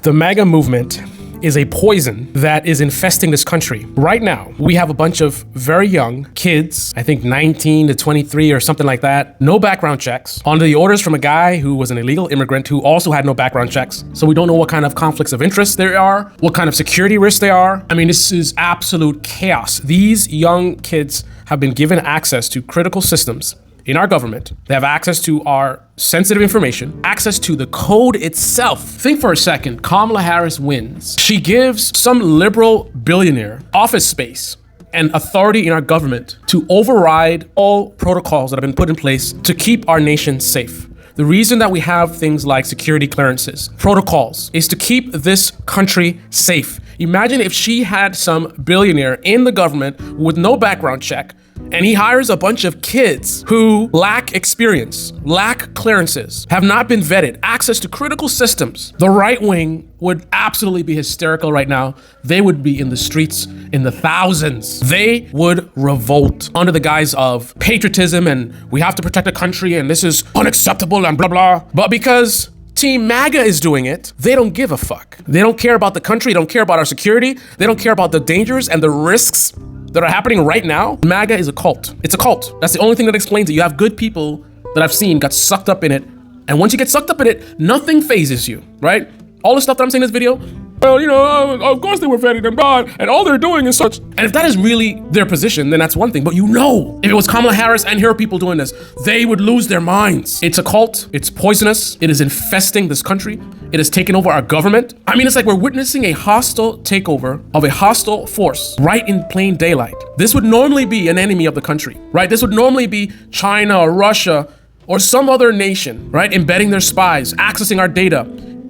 The MAGA movement is a poison that is infesting this country. Right now, we have a bunch of very young kids, I think 19 to 23 or something like that, no background checks, under the orders from a guy who was an illegal immigrant who also had no background checks. So we don't know what kind of conflicts of interest there are, what kind of security risks there are. I mean, this is absolute chaos. These young kids have been given access to critical systems in our government. They have access to our sensitive information, access to the code itself. Think for a second, Kamala Harris wins. She gives some liberal billionaire office space and authority in our government to override all protocols that have been put in place to keep our nation safe. The reason that we have things like security clearances, protocols, is to keep this country safe. Imagine if she had some billionaire in the government with no background check, and he hires a bunch of kids who lack experience, lack clearances, have not been vetted, access to critical systems. The right wing would absolutely be hysterical right now. They would be in the streets in the thousands. They would revolt under the guise of patriotism and we have to protect the country and this is unacceptable and blah, blah. But because Team MAGA is doing it, they don't give a fuck. They don't care about the country, they don't care about our security, they don't care about the dangers and the risks that are happening right now. MAGA is a cult. It's a cult. That's the only thing that explains it. You have good people that I've seen got sucked up in it. And once you get sucked up in it, nothing phases you, right? All the stuff that I'm saying in this video, well, you know, of course they were vetted and blah, and all they're doing is such. And if that is really their position, then that's one thing. But you know, if it was Kamala Harris and her people doing this, they would lose their minds. It's a cult. It's poisonous. It is infesting this country. It has taken over our government. I mean, it's like we're witnessing a hostile takeover of a hostile force right in plain daylight. This would normally be an enemy of the country, right? This would normally be China or Russia or some other nation, right? Embedding their spies, accessing our data,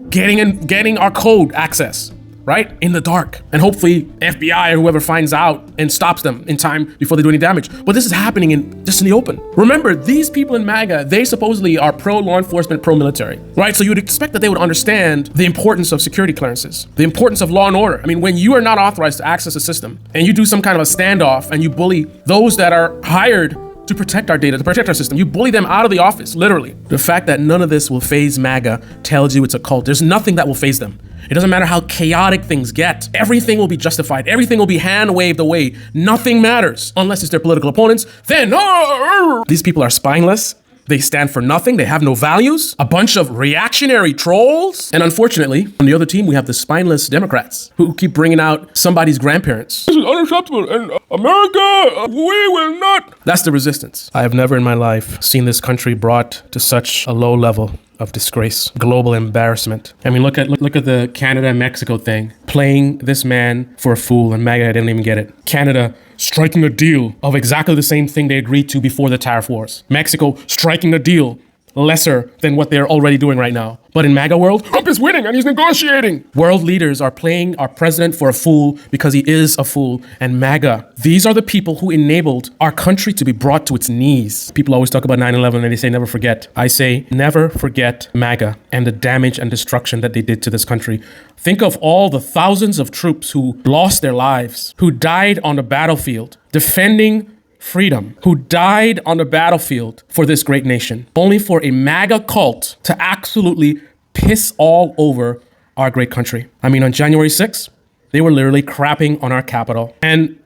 getting our code access, right? In the dark. And hopefully FBI or whoever finds out and stops them in time before they do any damage. But this is happening just in the open. Remember, these people in MAGA, they supposedly are pro-law enforcement, pro-military, right? So you would expect that they would understand the importance of security clearances, the importance of law and order. I mean, when you are not authorized to access a system and you do some kind of a standoff and you bully those that are hired to protect our data, to protect our system. You bully them out of the office, literally. The fact that none of this will phase MAGA tells you it's a cult. There's nothing that will phase them. It doesn't matter how chaotic things get. Everything will be justified. Everything will be hand waved away. Nothing matters unless it's their political opponents. Then, these people are spineless. They stand for nothing. They have no values. A bunch of reactionary trolls. And unfortunately, on the other team, we have the spineless Democrats who keep bringing out somebody's grandparents. This is unacceptable. And America, we will not. That's the resistance. I have never in my life seen this country brought to such a low level of disgrace, global embarrassment. I mean, look at the Canada and Mexico thing, playing this man for a fool, and MAGA didn't even get it. Canada striking a deal of exactly the same thing they agreed to before the tariff wars. Mexico striking a deal lesser than what they're already doing right now. But in MAGA world, Trump is winning and he's negotiating. World leaders are playing our president for a fool because he is a fool. And MAGA, these are the people who enabled our country to be brought to its knees. People always talk about 9/11 and they say never forget. I say never forget MAGA and the damage and destruction that they did to this country. Think of all the thousands of troops who lost their lives, who died on the battlefield, defending freedom, who died on the battlefield for this great nation, only for a MAGA cult to absolutely piss all over our great country. I mean, on January 6th, they were literally crapping on our Capitol. And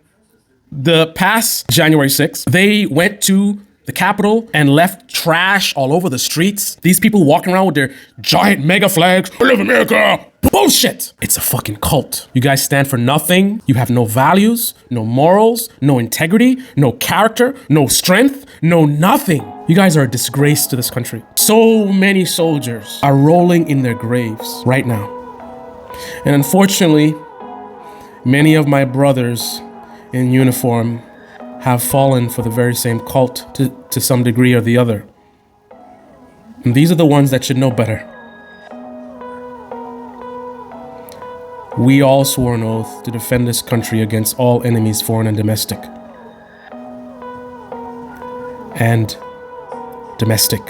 the past January 6th, they went to the Capitol and left trash all over the streets. These people walking around with their giant MAGA flags. I love America. Bullshit. It's a fucking cult. You guys stand for nothing. You have no values, no morals, no integrity, no character, no strength, no nothing. You guys are a disgrace to this country. So many soldiers are rolling in their graves right now. And unfortunately, many of my brothers in uniform have fallen for the very same cult to some degree or the other. And these are the ones that should know better. We all swore an oath to defend this country against all enemies, foreign and domestic. And domestic.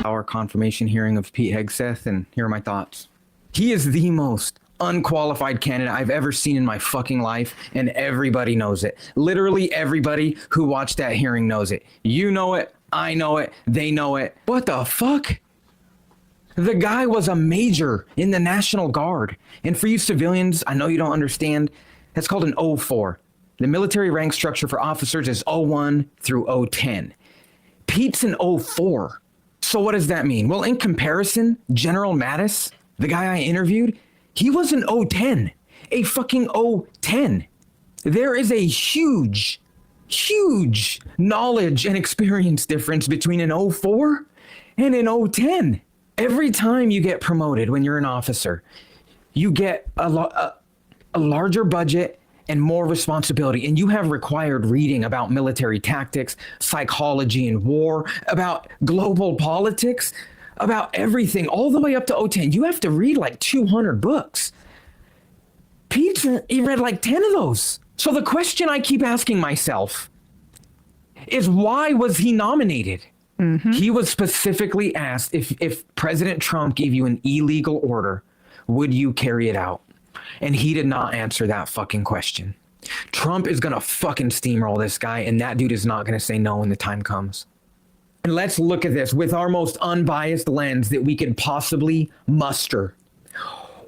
Our confirmation hearing of Pete Hegseth, and here are my thoughts. He is the most unqualified candidate I've ever seen in my fucking life, and everybody knows it. Literally everybody who watched that hearing knows it. You know it, I know it, they know it. What the fuck? The guy was a major in the National Guard. And for you civilians, I know you don't understand, that's called an O4. The military rank structure for officers is O1 through O10. Pete's an O4. So what does that mean? Well, in comparison, General Mattis, the guy I interviewed, he was an O10, a fucking O10. There is a huge knowledge and experience difference between an O4 and an O10. Every time you get promoted when you're an officer, you get a larger budget and more responsibility, and you have required reading about military tactics, psychology and war, about global politics, about everything, all the way up to O10. You have to read like 200 books. Pete, he read like 10 of those. So the question I keep asking myself is, why was he nominated? Mm-hmm. He was specifically asked, if President Trump gave you an illegal order, would you carry it out? And he did not answer that fucking question. Trump is going to fucking steamroll this guy, and that dude is not going to say no when the time comes. And let's look at this with our most unbiased lens that we could possibly muster.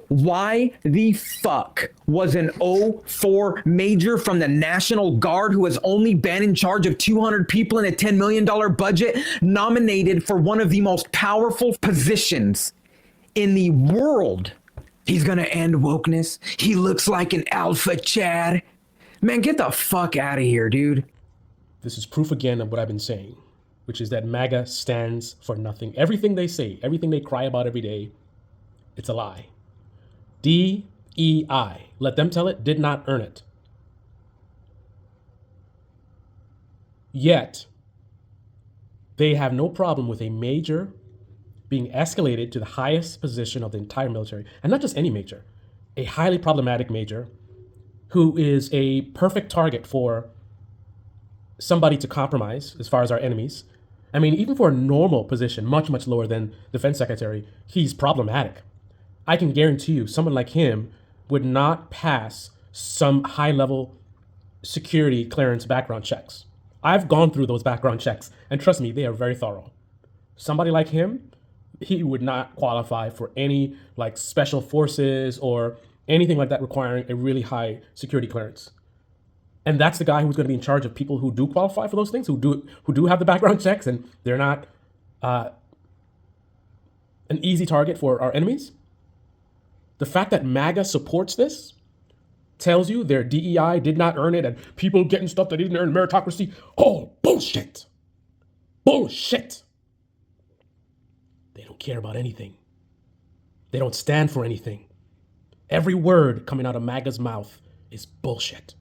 Why the fuck was an O4 major from the National Guard, who has only been in charge of 200 people in a $10 million budget, nominated for one of the most powerful positions in the world? He's gonna end wokeness. He looks like an alpha Chad. Man, get the fuck out of here, dude. This is proof again of what I've been saying, which is that MAGA stands for nothing. Everything they say, everything they cry about every day, it's a lie. DEI, let them tell it, did not earn it. Yet, they have no problem with a major being escalated to the highest position of the entire military, and not just any major, a highly problematic major who is a perfect target for somebody to compromise as far as our enemies. I mean, even for a normal position, much, much lower than defense secretary, he's problematic. I can guarantee you someone like him would not pass some high-level security clearance background checks. I've gone through those background checks, and trust me, they are very thorough. Somebody like him, he would not qualify for any like special forces or anything like that requiring a really high security clearance. And that's the guy who's going to be in charge of people who do qualify for those things, who do have the background checks, and they're not an easy target for our enemies. The fact that MAGA supports this tells you their DEI did not earn it, and people getting stuff that didn't earn meritocracy. Oh, bullshit. Bullshit. They don't care about anything. They don't stand for anything. Every word coming out of MAGA's mouth is bullshit.